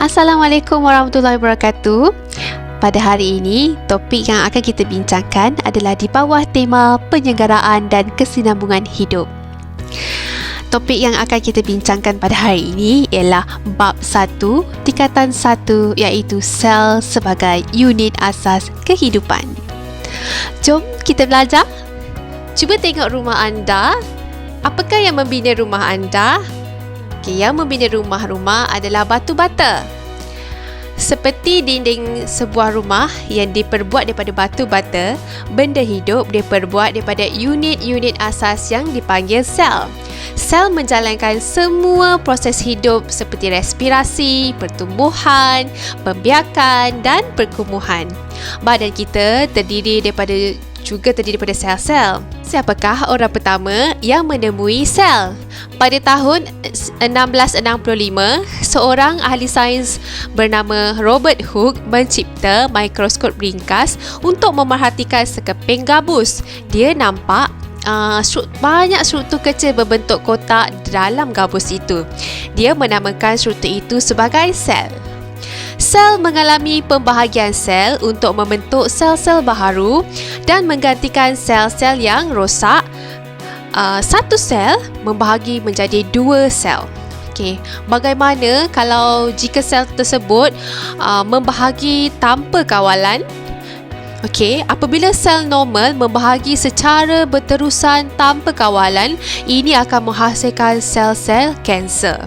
Assalamualaikum warahmatullahi wabarakatuh. Pada hari ini, topik yang akan kita bincangkan adalah di bawah tema penyelenggaraan dan kesinambungan hidup. Topik yang akan kita bincangkan pada hari ini ialah bab 1, tingkatan 1, iaitu sel sebagai unit asas kehidupan. Jom kita belajar. Cuba tengok rumah anda. Apakah yang membina rumah anda? Yang membina rumah adalah batu bata. Seperti dinding sebuah rumah yang diperbuat daripada batu bata, benda hidup diperbuat daripada unit-unit asas yang dipanggil sel. Sel menjalankan semua proses hidup seperti respirasi, pertumbuhan, pembiakan dan perkumuhan. Badan kita terdiri daripada sel-sel. Siapakah orang pertama yang menemui sel? Pada tahun 1665, seorang ahli sains bernama Robert Hooke mencipta mikroskop ringkas untuk memerhatikan sekeping gabus. Dia nampak banyak struktur kecil berbentuk kotak dalam gabus itu. Dia menamakan struktur itu sebagai sel. Sel mengalami pembahagian sel untuk membentuk sel-sel baharu dan menggantikan sel-sel yang rosak. Satu sel membahagi menjadi dua sel. Okey, bagaimana jika sel tersebut membahagi tanpa kawalan? Okey, apabila sel normal membahagi secara berterusan tanpa kawalan, ini akan menghasilkan sel-sel kanser.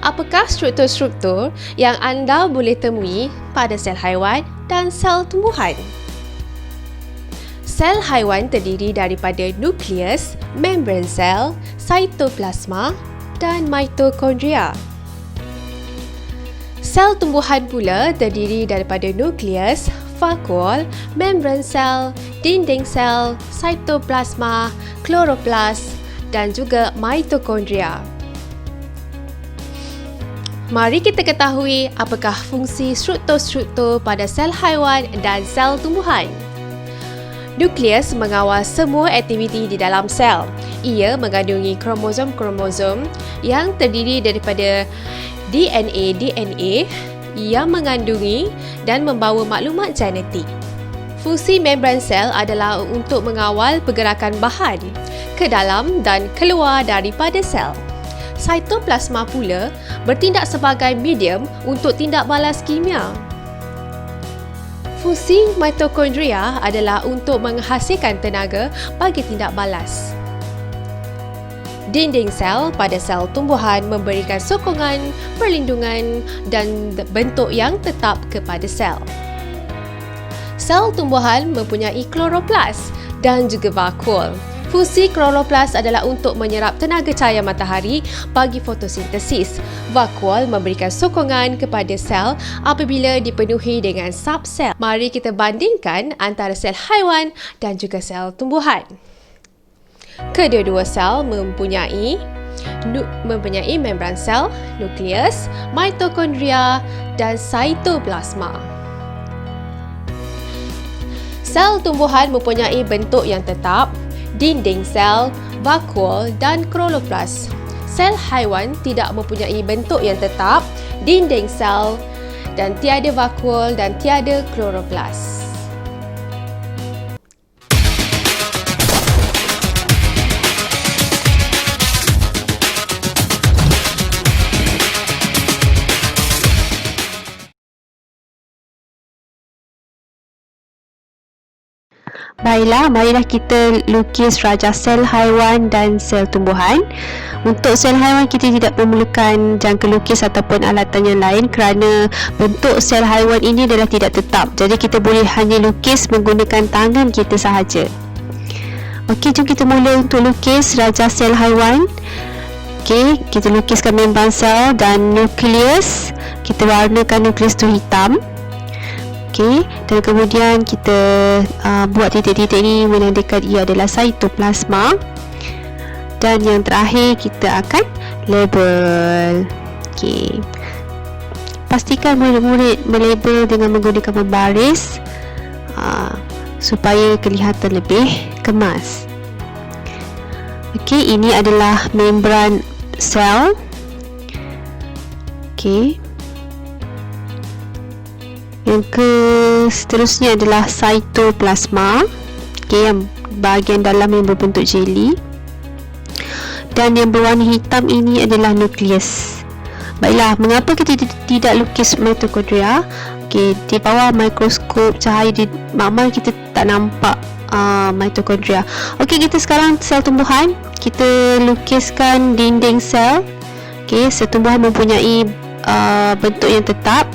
Apakah struktur-struktur yang anda boleh temui pada sel haiwan dan sel tumbuhan? Sel haiwan terdiri daripada nukleus, membran sel, sitoplasma dan mitokondria. Sel tumbuhan pula terdiri daripada nukleus, vakuol, membran sel, dinding sel, sitoplasma, kloroplas dan juga mitokondria. Mari kita ketahui apakah fungsi struktur-struktur pada sel haiwan dan sel tumbuhan. Nukleus mengawal semua aktiviti di dalam sel. Ia mengandungi kromosom-kromosom yang terdiri daripada DNA yang mengandungi dan membawa maklumat genetik. Fungsi membran sel adalah untuk mengawal pergerakan bahan ke dalam dan keluar daripada sel. Sitoplasma pula bertindak sebagai medium untuk tindak balas kimia. Fungsi mitokondria adalah untuk menghasilkan tenaga bagi tindak balas. Dinding sel pada sel tumbuhan memberikan sokongan, perlindungan dan bentuk yang tetap kepada sel. Sel tumbuhan mempunyai kloroplas dan juga vakuol. Fungsi kloroplas adalah untuk menyerap tenaga cahaya matahari bagi fotosintesis. Vakuol memberikan sokongan kepada sel apabila dipenuhi dengan subsel. Mari kita bandingkan antara sel haiwan dan juga sel tumbuhan. Kedua-dua sel mempunyai membran sel, nukleus, mitokondria dan sitoplasma. Sel tumbuhan mempunyai bentuk yang tetap, dinding sel, vakuol dan kloroplas. Sel haiwan tidak mempunyai bentuk yang tetap, dinding sel dan tiada vakuol dan tiada kloroplas. Baiklah, marilah kita lukis rajah sel haiwan dan sel tumbuhan. Untuk sel haiwan kita tidak memerlukan jangka lukis ataupun alatan yang lain kerana bentuk sel haiwan ini adalah tidak tetap. Jadi kita boleh hanya lukis menggunakan tangan kita sahaja. Okey, jom kita mula untuk lukis rajah sel haiwan. Okey, kita lukiskan membran sel dan nukleus. Kita warnakan nukleus tu hitam. Okey, dan kemudian kita buat titik-titik ni menandakan ia adalah sitoplasma. Dan yang terakhir kita akan label. Okey. Pastikan murid-murid melabel dengan menggunakan membaris. supaya kelihatan lebih kemas. Okey, ini adalah membran sel. Okey. Yang seterusnya adalah cytoplasma. Okey, yang bahagian dalam yang berbentuk jeli. Dan yang berwarna hitam ini adalah nukleus. Baiklah, mengapa kita tidak lukis mitokondria? Okey, di bawah mikroskop cahaya di makmal kita tak nampak mitokondria. Okey, kita sekarang sel tumbuhan. Kita lukiskan dinding sel. Okey, sel tumbuhan mempunyai bentuk yang tetap.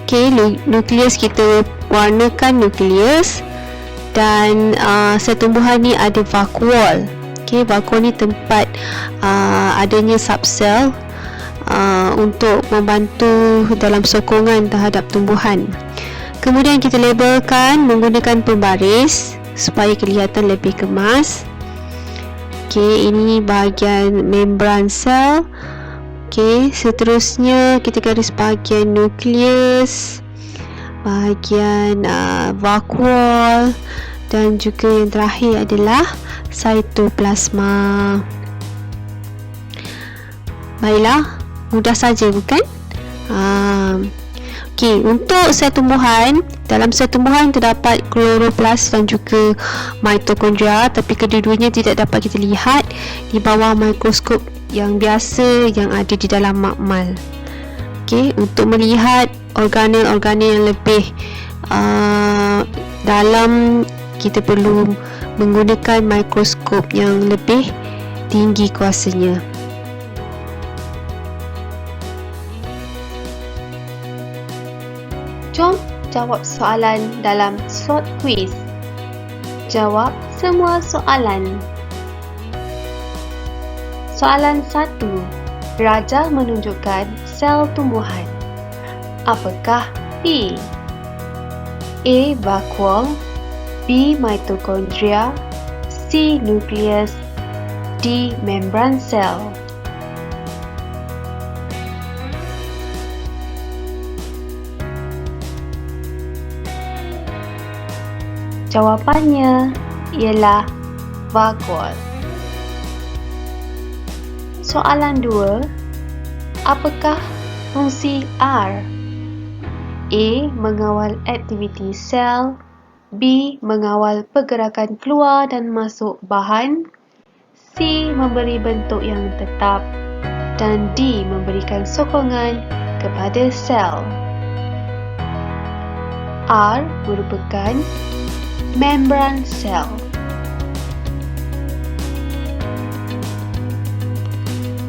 Okey, nukleus kita warnakan nukleus. Dan sel tumbuhan ni ada vakuol. Okey, vakuol ni tempat adanya subsel untuk membantu dalam sokongan terhadap tumbuhan. Kemudian kita labelkan menggunakan pembaris supaya kelihatan lebih kemas. Okey, ini bahagian membran sel. Okey, seterusnya kita garis bahagian nukleus, bahagian vakuol, dan juga yang terakhir adalah cytoplasma. Baiklah, mudah saja bukan? Okey, untuk sel tumbuhan, dalam sel tumbuhan terdapat kloroplas dan juga mitokondria, tapi kedua-duanya tidak dapat kita lihat di bawah mikroskop yang biasa yang ada di dalam makmal. Okey, untuk melihat organel-organel yang lebih dalam, kita perlu menggunakan mikroskop yang lebih tinggi kuasanya. Jom jawab soalan dalam short quiz. Jawab semua soalan. Soalan 1. Raja menunjukkan sel tumbuhan. Apakah B? A. Vakuol, B. Mitokondria, C. Nukleus, D. Membran sel. Jawapannya ialah vakuol. Soalan 2. Apakah fungsi R? A. Mengawal aktiviti sel, B. Mengawal pergerakan keluar dan masuk bahan, C. Memberi bentuk yang tetap, dan D. Memberikan sokongan kepada sel. R merupakan membran sel.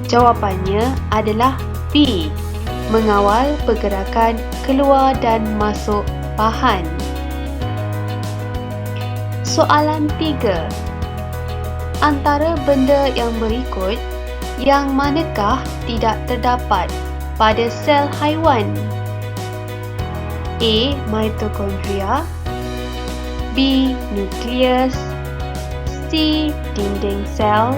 Jawapannya adalah B. Mengawal pergerakan keluar dan masuk bahan. Soalan 3. Antara benda yang berikut, yang manakah tidak terdapat pada sel haiwan? A. Mitokondria, B. Nukleus, C. Dinding sel,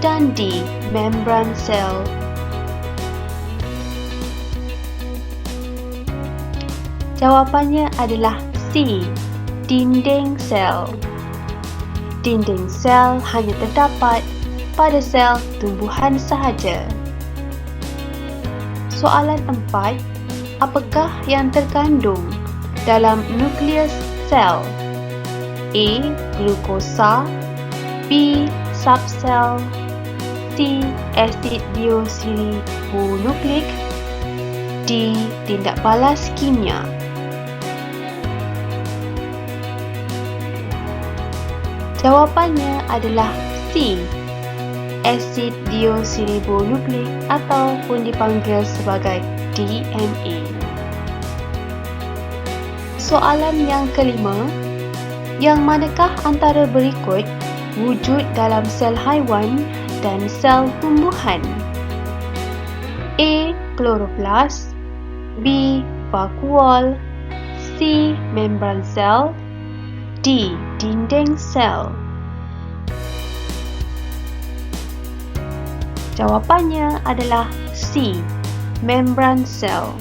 dan D. Membran sel. Jawapannya adalah C. Dinding sel. Dinding sel hanya terdapat pada sel tumbuhan sahaja. Soalan 4. Apakah yang terkandung dalam nukleus sel? A. Glukosa, B. Subsel, C. Asid deoksiribonukleik, D. Tindak balas kimia. Jawapannya adalah C. Asid deoksiribonukleik ataupun dipanggil sebagai DNA. Soalan yang kelima, yang manakah antara berikut wujud dalam sel haiwan dan sel tumbuhan? A. Kloroplas, B. Vakuol, C. Membran sel, D. Dinding sel. Jawapannya adalah C. Membran sel.